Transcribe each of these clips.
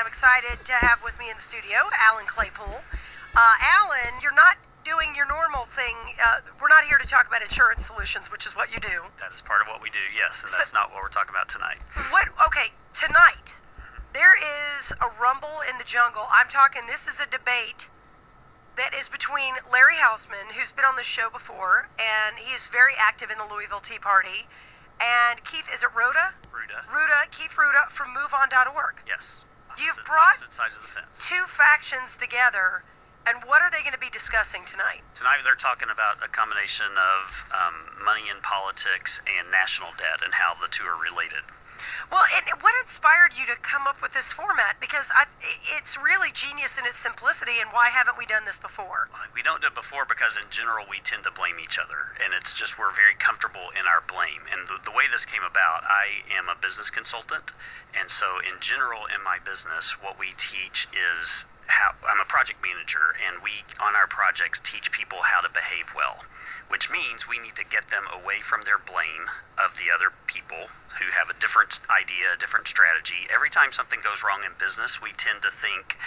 I'm excited to have with me in the studio Alan Claypool. Alan, you're not doing your normal thing. We're not here to talk about insurance solutions, which is what you do. That is part of what we do, yes, and that's not what we're talking about tonight. Tonight, there is a rumble in the jungle. I'm talking, this is a debate that is between Larry Hausman, who's been on this show before, and he is very active in the Louisville Tea Party, and Keith, is it Rouda? Rouda. Keith Rouda from MoveOn.org. Yes. You've brought opposite sides of the fence. two factions together, and what are they going to be discussing tonight? Tonight they're talking about a combination of money in politics and national debt and how the two are related. Well, and what inspired you to come up with this format? Because it's really genius in its simplicity, and why haven't we done this before? We don't do it before because in general we tend to blame each other, and it's just we're very comfortable in our blame. And the way this came about, I am a business consultant, and so in general in my business what we teach is how I'm a project manager, and we on our projects teach people how to behave well, which means we need to get them away from their blame of the other people who have a different idea, a different strategy. Every time something goes wrong in business, we tend to think,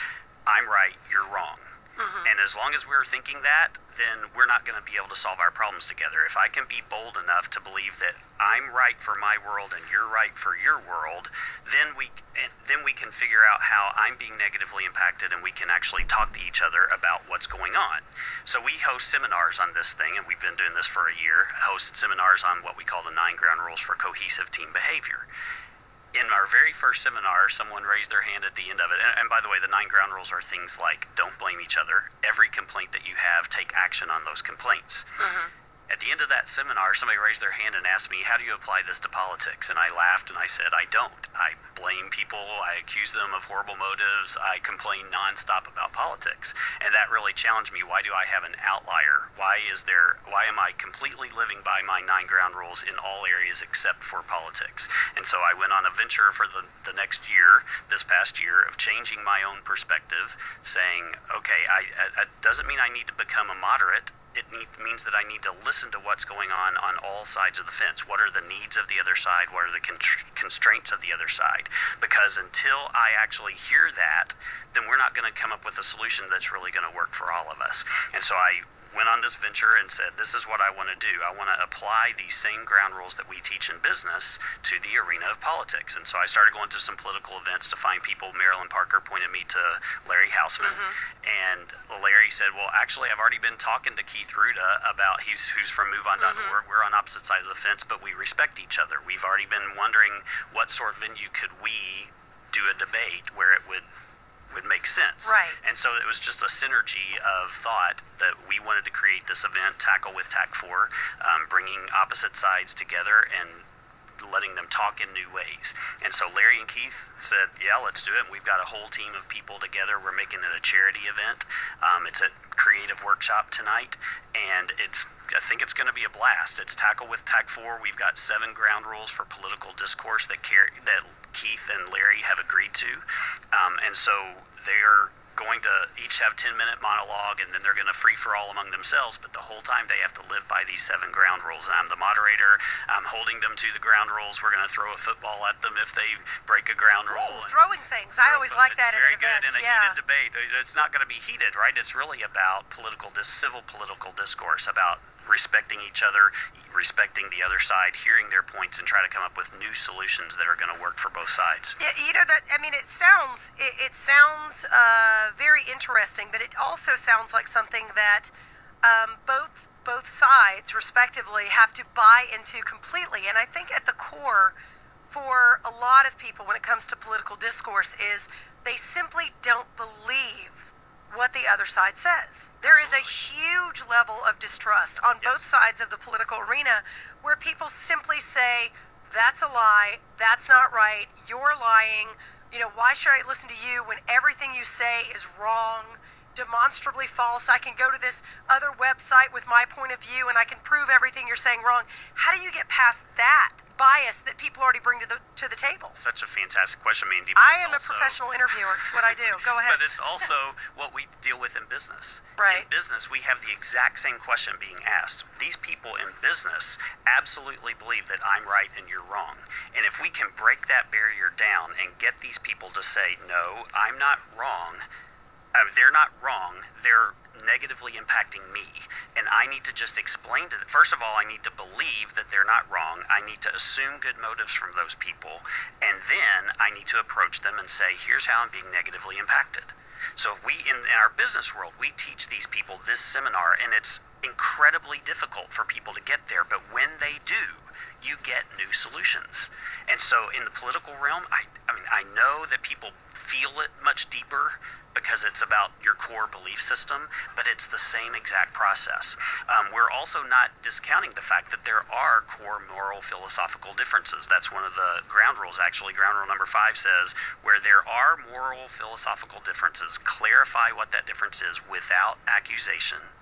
I'm right, you're wrong. Mm-hmm. And as long as we're thinking that, then we're not going to be able to solve our problems together. If I can be bold enough to believe that I'm right for my world and you're right for your world, then we can figure out how I'm being negatively impacted, and we can actually talk to each other about what's going on. So we host seminars on this thing, and we've been doing this for a year, host seminars on what we call the 9 ground rules for cohesive team behavior. In our very first seminar, someone raised their hand at the end of it. And by the way, the 9 ground rules are things like don't blame each other. Every complaint that you have, take action on those complaints. Mm-hmm. At the end of that seminar, somebody raised their hand and asked me, how do you apply this to politics? And I laughed and I said, I don't. I blame people. I accuse them of horrible motives. I complain nonstop about politics. And that really challenged me. Why do I have an outlier? Why am I completely living by my 9 ground rules in all areas except for politics? And so I went on a venture for the next year, this past year, of changing my own perspective, saying, okay, it doesn't mean I need to become a moderate. It means that I need to listen to what's going on all sides of the fence. What are the needs of the other side? What are the constraints of the other side? Because until I actually hear that, then we're not going to come up with a solution that's really going to work for all of us. And so I went on this venture and said, this is what I want to do. I want to apply these same ground rules that we teach in business to the arena of politics. And so I started going to some political events to find people. Marilyn Parker pointed me to Larry Hausman. Mm-hmm. And Larry said, well, actually, I've already been talking to Keith Rouda about, who's from MoveOn.org. Mm-hmm. We're on opposite sides of the fence, but we respect each other. We've already been wondering what sort of venue could we do a debate where it would make sense. Right. And so it was just a synergy of thought that we wanted to create this event, Tackle with TAC4, bringing opposite sides together and letting them talk in new ways. And so Larry and Keith said, yeah, let's do it. And we've got a whole team of people together. We're making it a charity event. It's a creative workshop tonight, and I think it's going to be a blast. It's Tackle with TAC4. We've got 7 ground rules for political discourse that Keith and Larry have agreed to. And so they are going to each have 10-minute monologue, and then they're going to free-for-all among themselves, but the whole time they have to live by these 7 ground rules. And I'm the moderator. I'm holding them to the ground rules. We're going to throw a football at them if they break a ground rule. Throwing things. I always like that at an event. Very good in a heated debate. It's not going to be heated, right? It's really about civil political discourse, about respecting each other, respecting the other side, hearing their points, and try to come up with new solutions that are going to work for both sides. It sounds very interesting, but it also sounds like something that both sides, respectively, have to buy into completely. And I think at the core, for a lot of people when it comes to political discourse, is they simply don't believe what the other side says. There is a huge level of distrust on both sides of the political arena, where people simply say, that's a lie, that's not right, you're lying, why should I listen to you when everything you say is wrong, demonstrably false? I can go to this other website with my point of view and I can prove everything you're saying wrong. How do you get past that bias that people already bring to the table? Such a fantastic question, Mandy. I am a professional interviewer. It's what I do. Go ahead. But it's also what we deal with in business. Right. In business, we have the exact same question being asked. These people in business absolutely believe that I'm right and you're wrong. And if we can break that barrier down and get these people to say, no, I'm not wrong, they're not wrong, they're negatively impacting me, and I need to just explain to them. First of all, I need to believe that they're not wrong. I need to assume good motives from those people, and then I need to approach them and say, here's how I'm being negatively impacted. So if we, in our business world, we teach these people this seminar, and it's incredibly difficult for people to get there, but when they do, you get new solutions. And so in the political realm, I mean, I know that people feel it much deeper because it's about your core belief system, but it's the same exact process. We're also not discounting the fact that there are core moral philosophical differences. That's one of the ground rules, actually. Ground rule number 5 says, where there are moral philosophical differences, clarify what that difference is without accusation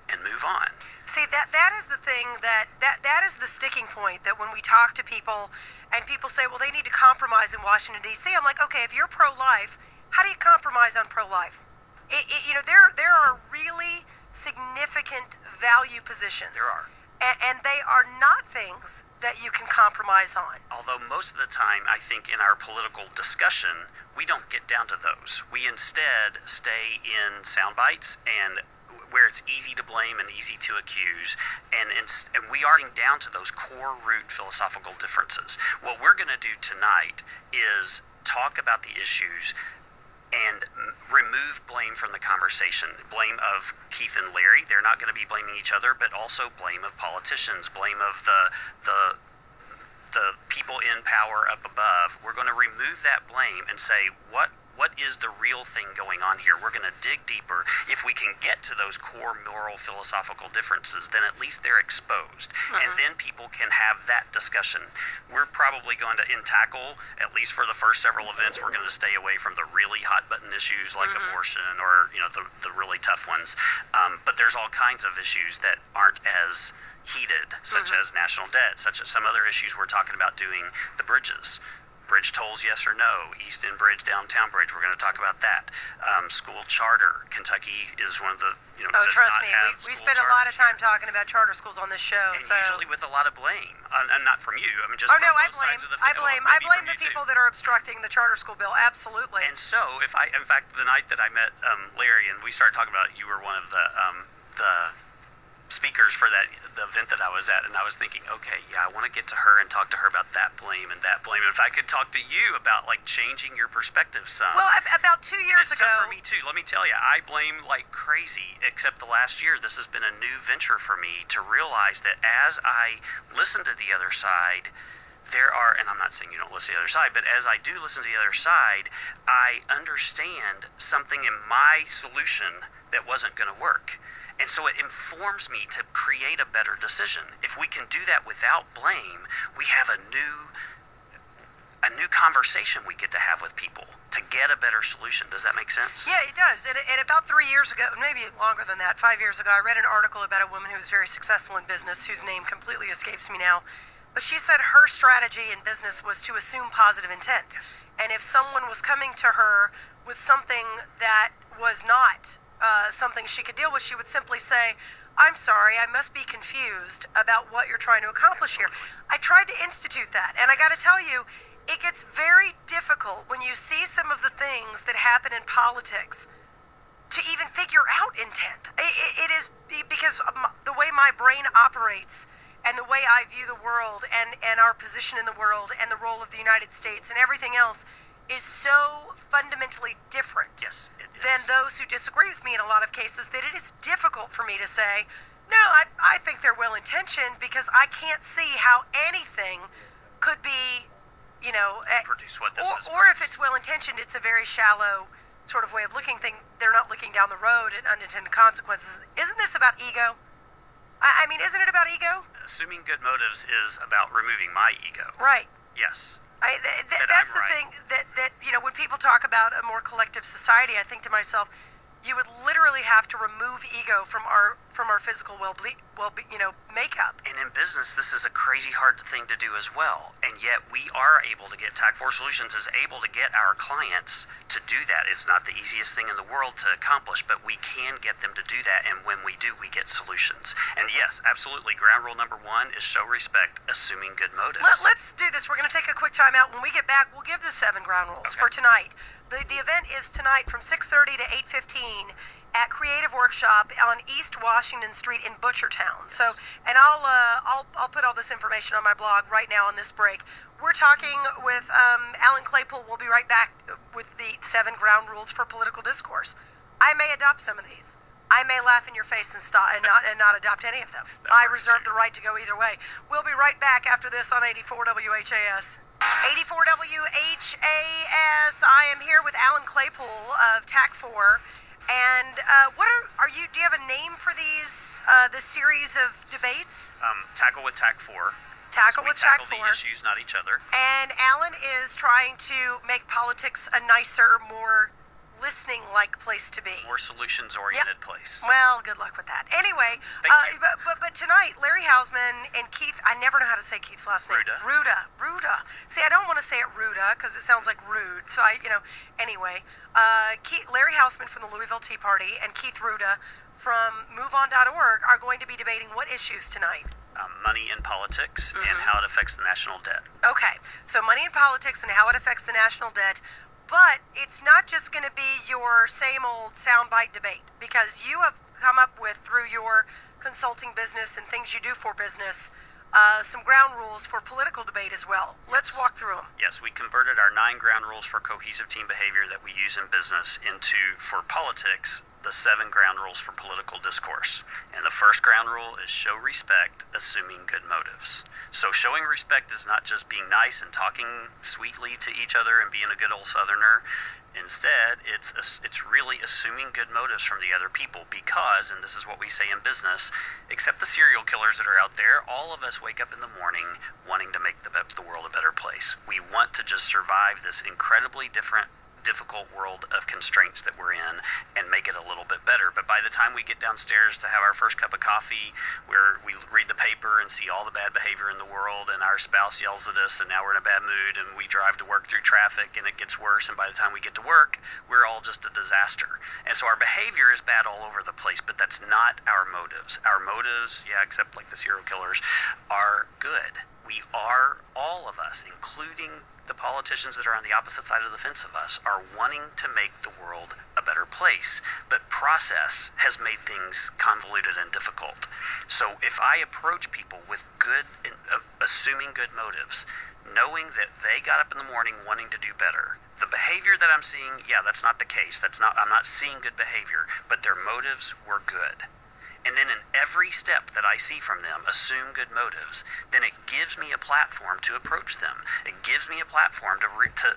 and move on. See, that is the thing that is the sticking point, that when we talk to people and people say, well, they need to compromise in Washington, D.C., I'm like, okay, if you're pro-life, how do you compromise on pro-life? There are really significant value positions. There are. And they are not things that you can compromise on. Although most of the time, I think in our political discussion, we don't get down to those. We instead stay in sound bites and where it's easy to blame and easy to accuse, and we are getting down to those core root philosophical differences. What we're going to do tonight is talk about the issues and remove blame from the conversation. Blame of Keith and Larry, they're not going to be blaming each other, but also blame of politicians, blame of the people in power up above. We're going to remove that blame and say, what is the real thing going on here? We're going to dig deeper. If we can get to those core moral philosophical differences, then at least they're exposed. And then people can have that discussion. We're probably going to, in tackle, at least for the first several events, we're going to stay away from the really hot button issues like abortion or the really tough ones. But there's all kinds of issues that aren't as heated, such as national debt, such as some other issues we're talking about doing, the bridges. Bridge tolls, yes or no. East End Bridge, Downtown Bridge, we're going to talk about that. School charter. Kentucky is one of the, oh, trust me, we spend a lot of time talking about charter schools on this show. And usually with a lot of blame. And not from you. I mean, just I both sides of the I blame the people that are obstructing the charter school bill, absolutely. And so, in fact, the night that I met Larry and we started talking about it, you were one of the speakers for the event that I was at, and I was thinking, okay, yeah, I want to get to her and talk to her about that blame and that blame. And if I could talk to you about like changing your perspective some. Well, about 2 years ago. Tough for me too. Let me tell you, I blame like crazy. Except the last year, this has been a new venture for me to realize that as I listen to the other side, there are, and I'm not saying you don't listen to the other side, but as I do listen to the other side, I understand something in my solution that wasn't going to work. And so it informs me to create a better decision. If we can do that without blame, we have a new conversation we get to have with people to get a better solution. Does that make sense? Yeah, it does. And about 3 years ago, maybe longer than that, 5 years ago, I read an article about a woman who was very successful in business, whose name completely escapes me now. But she said her strategy in business was to assume positive intent. Yes. And if someone was coming to her with something that was not something she could deal with, she would simply say, I'm sorry, I must be confused about what you're trying to accomplish here. I tried to institute that, and I got to tell you, it gets very difficult when you see some of the things that happen in politics to even figure out intent. It is because the way my brain operates and the way I view the world and our position in the world and the role of the United States and everything else is so fundamentally different than those who disagree with me in a lot of cases that it is difficult for me to say, no, I think they're well-intentioned because I can't see how anything could be, produce what this is. Or if it's well-intentioned, it's a very shallow sort of way of looking thing. They're not looking down the road at unintended consequences. Isn't this about ego? I mean, isn't it about ego? Assuming good motives is about removing my ego. Right. Yes. That's the thing that when people talk about a more collective society, I think to myself, you would literally have to remove ego from our from our physical makeup. And in business, this is a crazy hard thing to do as well. And yet we are able to get, TAC4 Solutions is able to get our clients to do that. It's not the easiest thing in the world to accomplish, but we can get them to do that. And when we do, we get solutions. And yes, absolutely. Ground rule number 1 is show respect, assuming good motives. Let's do this. We're going to take a quick time out. When we get back, we'll give the 7 ground rules for tonight. The event is tonight from 6:30 to 8:15 at Creative Workshop on East Washington Street in Butchertown. Yes. So, and I'll put all this information on my blog right now on this break. We're talking with Alan Claypool. We'll be right back with the 7 ground rules for political discourse. I may adopt some of these. I may laugh in your face and not adopt any of them. I reserve the right to go either way. We'll be right back after this on 84 WHAS. 84 WHAS. I am here with Alan Claypool of TAC4. And do you have a name for this series of debates? Tackle with TAC4. Tackle with TAC4. We tackle the issues, not each other. And Alan is trying to make politics a nicer, more listening-like place to be. More solutions-oriented place. Well, good luck with that. Anyway, but tonight, Larry Hausman and Keith, I never know how to say Keith's last name. Rouda. See, I don't want to say it Rouda because it sounds like rude. So anyway, Larry Hausman from the Louisville Tea Party and Keith Rouda from MoveOn.org are going to be debating what issues tonight? Money in politics and how it affects the national debt. Okay, so money in politics and how it affects the national debt. But it's not just going to be your same old soundbite debate, because you have come up with, through your consulting business and things you do for business, some ground rules for political debate as well. Let's walk through them. Yes, we converted our 9 ground rules for cohesive team behavior that we use in business into, for politics, the 7 ground rules for political discourse. And the first ground rule is show respect, assuming good motives. So showing respect is not just being nice and talking sweetly to each other and being a good old Southerner. Instead, it's really assuming good motives from the other people, because, and this is what we say in business, except the serial killers that are out there, all of us wake up in the morning wanting to make the world a better place. We want to just survive this incredibly difficult world of constraints that we're in and make it a little bit better. But by the time we get downstairs to have our first cup of coffee, where we read the paper and see all the bad behavior in the world, and our spouse yells at us, and now we're in a bad mood, and we drive to work through traffic and it gets worse, and by the time we get to work, we're all just a disaster. And so our behavior is bad all over the place, but that's not our motives. Our motives, except like the serial killers, are good. We are, all of us, including the politicians that are on the opposite side of the fence of us, are wanting to make the world a better place. But process has made things convoluted and difficult. So if I approach people with good, assuming good motives, knowing that they got up in the morning wanting to do better, the behavior that I'm seeing, that's not the case. I'm not seeing good behavior, but their motives were good. And then in every step that I see from them, assume good motives, then it gives me a platform to approach them. It gives me a platform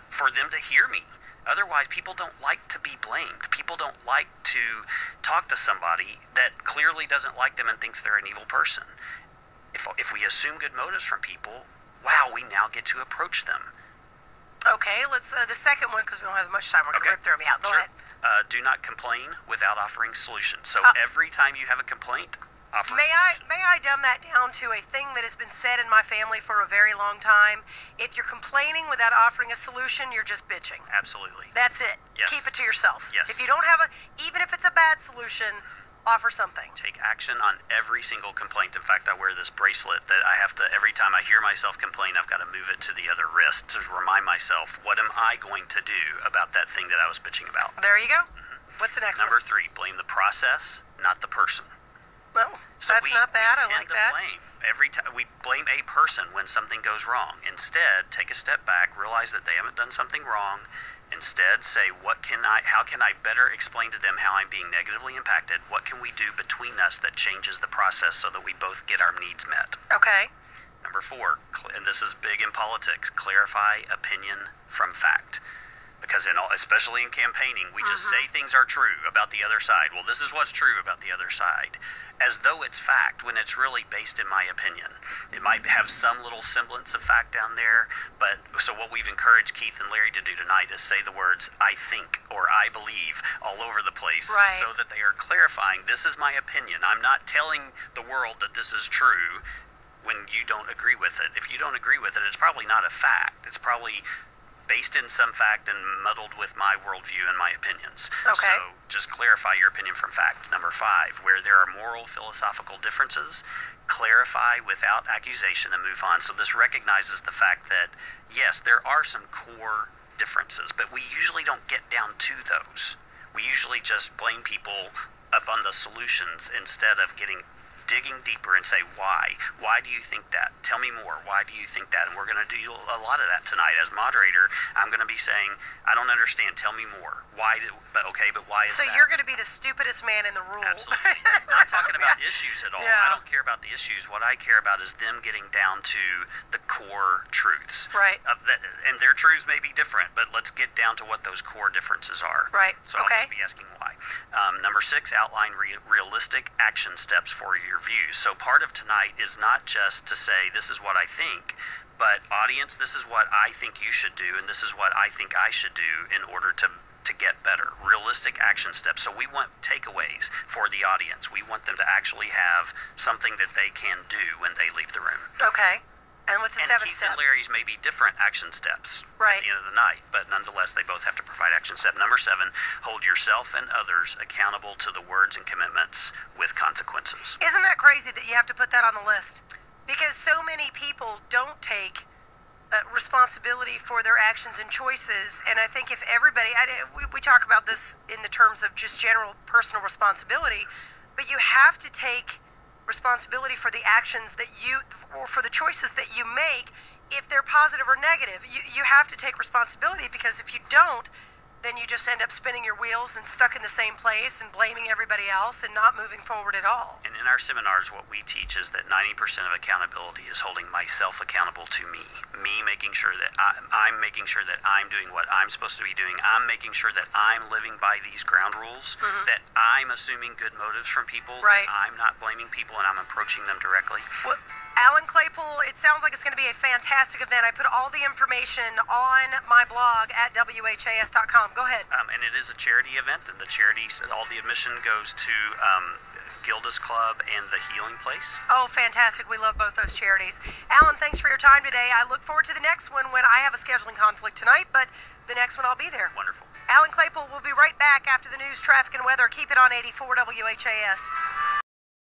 for them to hear me. Otherwise, people don't like to be blamed. People don't like to talk to somebody that clearly doesn't like them and thinks they're an evil person. If we assume good motives from people, we now get to approach them. Okay, let's the second one, because we don't have much time. We're going to rip through them out. Go ahead. Do not complain without offering solutions. So every time you have a complaint, offer a solution. May I dumb that down to a thing that has been said in my family for a very long time? If you're complaining without offering a solution, you're just bitching. Absolutely. That's it. Yes. Keep it to yourself. Yes. If you don't have even if it's a bad solution, offer something. Take action on every single complaint. In fact, I wear this bracelet that I have to, every time I hear myself complain, I've got to move it to the other wrist to remind myself, what am I going to do about that thing that I was bitching about? There you go. Mm-hmm. What's the next Number one? 3, blame the process, not the person. Well, that's not bad. I like that. Every time we blame a person when something goes wrong. Instead, take a step back, realize that they haven't done something wrong. Instead, say, how can I better explain to them how I'm being negatively impacted? What can we do between us that changes the process so that we both get our needs met? Okay. Number 4, and this is big in politics, clarify opinion from fact. because especially in campaigning, we just say things are true about the other side. Well, this is what's true about the other side, as though it's fact when it's really based in my opinion. It might have some little semblance of fact down there, but so what we've encouraged Keith and Larry to do tonight is say the words "I think" or "I believe" all over the place, so that they are clarifying, this is my opinion. I'm not telling the world that this is true when you don't agree with it. If you don't agree with it, it's probably not a fact. It's probably based in some fact and muddled with my worldview and my opinions. Okay. So just clarify your opinion from fact. Number 5, where there are moral, philosophical differences, clarify without accusation and move on. So this recognizes the fact that, yes, there are some core differences, but we usually don't get down to those. We usually just blame people up on the solutions instead of digging deeper and say, why do you think that? Tell me more. Why do you think that? And we're going to do a lot of that tonight. As moderator, I'm going to be saying, I don't understand, tell me more. But why is so that? You're going to be the stupidest man in the room. Absolutely. Not talking about issues at all. I don't care about the issues. What I care about is them getting down to the core truths. Right. And their truths may be different, but let's get down to what those core differences are. Right. So I'll just be asking why. Number 6, outline realistic action steps for your views. So part of tonight is not just to say, this is what I think, but audience, this is what I think you should do, and this is what I think I should do in order to get better. Realistic action steps. So we want takeaways for the audience. We want them to actually have something that they can do when they leave the room. Okay. And what's the 7th Keith step? and Larry's may be different action steps Right. at the end of the night, but nonetheless, they both have to provide action step. Number 7, hold yourself and others accountable to the words and commitments with consequences. Isn't that crazy that you have to put that on the list? Because so many people don't take responsibility for their actions and choices, and I think if everybody, we talk about this in the terms of just general personal responsibility, but you have to take responsibility for the actions that or for the choices that you make, if they're positive or negative. You have to take responsibility, because if you don't, then you just end up spinning your wheels and stuck in the same place and blaming everybody else and not moving forward at all. And in our seminars, what we teach is that 90% of accountability is holding myself accountable to me. Me making sure that I'm making sure that I'm doing what I'm supposed to be doing. I'm making sure that I'm living by these ground rules, that I'm assuming good motives from people, Right. that I'm not blaming people and I'm approaching them directly. Well, Alan Claypool, it sounds like it's going to be a fantastic event. I put all the information on my blog at WHAS.com. Go ahead. And it is a charity event, and the charities, all the admission goes to Gilda's Club and the Healing Place. Oh, fantastic. We love both those charities. Alan, thanks for your time today. I look forward to the next one when I have a scheduling conflict tonight, but the next one I'll be there. Wonderful. Alan Claypool will be right back after the news, traffic, and weather. Keep it on 84 WHAS.